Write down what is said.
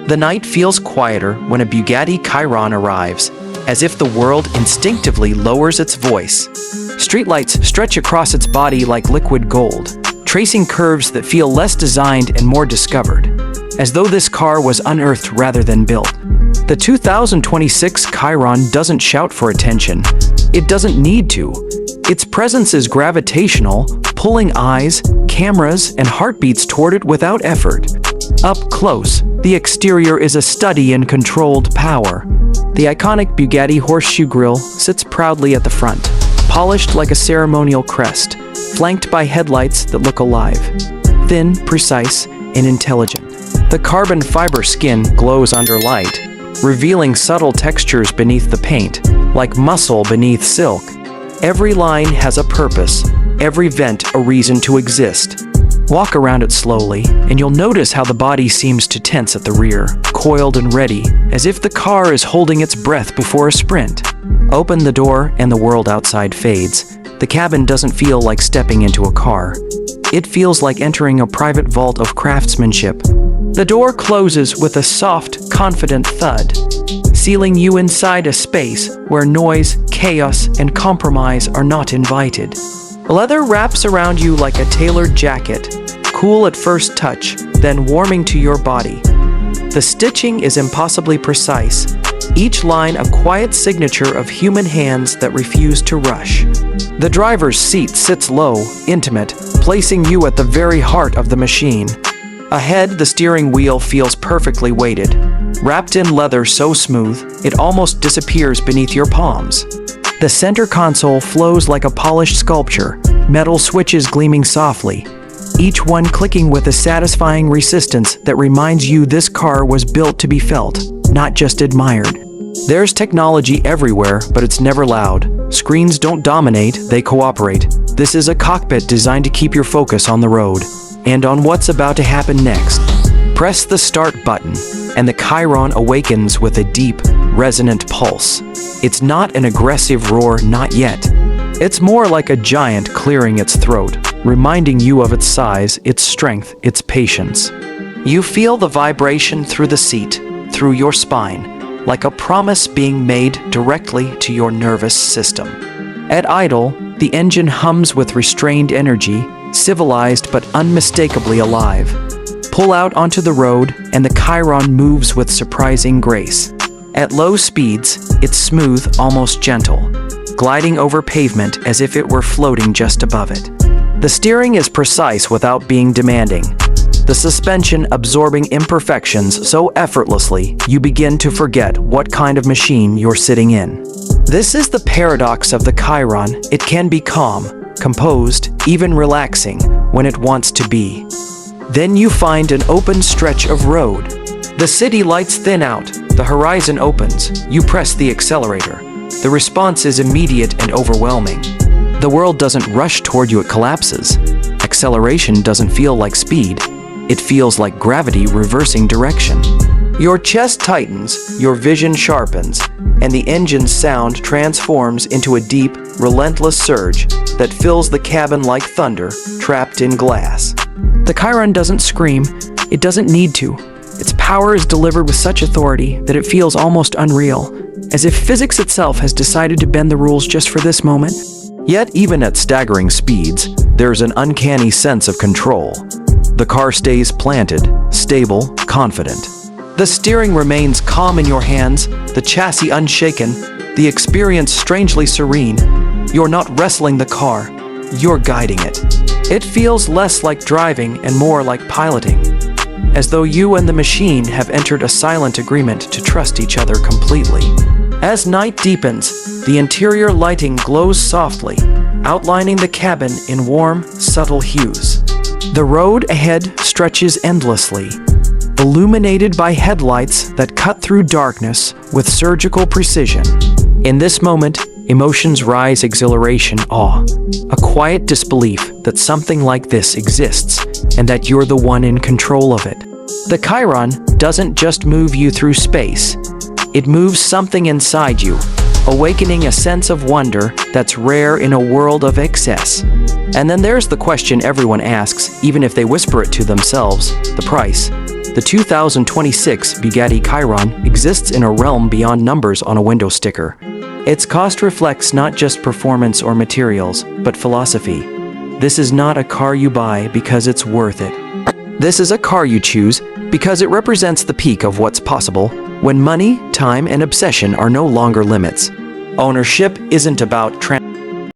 The night feels quieter when a Bugatti Chiron arrives, as if the world instinctively lowers its voice. Streetlights stretch across its body like liquid gold, tracing curves that feel less designed and more discovered, as though this car was unearthed rather than built. The 2026 Chiron doesn't shout for attention. It doesn't need to. Its presence is gravitational, pulling eyes, cameras, and heartbeats toward it without effort. Up close, the exterior is a study in controlled power. The iconic Bugatti horseshoe grille sits proudly at the front, polished like a ceremonial crest, flanked by headlights that look alive. Thin, precise, and intelligent. The carbon fiber skin glows under light, revealing subtle textures beneath the paint, like muscle beneath silk. Every line has a purpose, every vent a reason to exist. Walk around it slowly, and you'll notice how the body seems to tense at the rear, coiled and ready, as if the car is holding its breath before a sprint. Open the door, and the world outside fades. The cabin doesn't feel like stepping into a car. It feels like entering a private vault of craftsmanship. The door closes with a soft, confident thud, sealing you inside a space where noise, chaos, and compromise are not invited. Leather wraps around you like a tailored jacket, cool at first touch, then warming to your body. The stitching is impossibly precise, each line a quiet signature of human hands that refuse to rush. The driver's seat sits low, intimate, placing you at the very heart of the machine. Ahead, the steering wheel feels perfectly weighted, wrapped in leather so smooth, it almost disappears beneath your palms. The center console flows like a polished sculpture, metal switches gleaming softly, each one clicking with a satisfying resistance that reminds you this car was built to be felt, not just admired. There's technology everywhere, but it's never loud. Screens don't dominate, they cooperate. This is a cockpit designed to keep your focus on the road, and on what's about to happen next. Press the start button, and the Chiron awakens with a deep, resonant pulse. It's not an aggressive roar, not yet. It's more like a giant clearing its throat, reminding you of its size, its strength, its patience. You feel the vibration through the seat, through your spine, like a promise being made directly to your nervous system. At idle, the engine hums with restrained energy, civilized but unmistakably alive. Pull out onto the road, and the Chiron moves with surprising grace. At low speeds, it's smooth, almost gentle, gliding over pavement as if it were floating just above it. The steering is precise without being demanding, the suspension absorbing imperfections so effortlessly you begin to forget what kind of machine you're sitting in. This is the paradox of the Chiron. It can be calm, composed, even relaxing when it wants to be. Then you find an open stretch of road. The city lights thin out, the horizon opens, you press the accelerator. The response is immediate and overwhelming. The world doesn't rush toward you, it collapses. Acceleration doesn't feel like speed, it feels like gravity reversing direction. Your chest tightens, your vision sharpens, and the engine's sound transforms into a deep, relentless surge that fills the cabin like thunder, trapped in glass. The Chiron doesn't scream, it doesn't need to. Its power is delivered with such authority that it feels almost unreal, as if physics itself has decided to bend the rules just for this moment. Yet, even at staggering speeds, there's an uncanny sense of control. The car stays planted, stable, confident. The steering remains calm in your hands, the chassis unshaken, the experience strangely serene. You're not wrestling the car, you're guiding it. It feels less like driving and more like piloting, as though you and the machine have entered a silent agreement to trust each other completely. As night deepens, the interior lighting glows softly, outlining the cabin in warm, subtle hues. The road ahead stretches endlessly, illuminated by headlights that cut through darkness with surgical precision. In this moment, emotions rise: exhilaration, awe, a quiet disbelief that something like this exists and that you're the one in control of it. The Chiron doesn't just move you through space, it moves something inside you, awakening a sense of wonder that's rare in a world of excess. And then there's the question everyone asks, even if they whisper it to themselves: the price. The 2026 Bugatti Chiron exists in a realm beyond numbers on a window sticker. Its cost reflects not just performance or materials, but philosophy. This is not a car you buy because it's worth it. This is a car you choose because it represents the peak of what's possible when money, time, and obsession are no longer limits. Ownership isn't about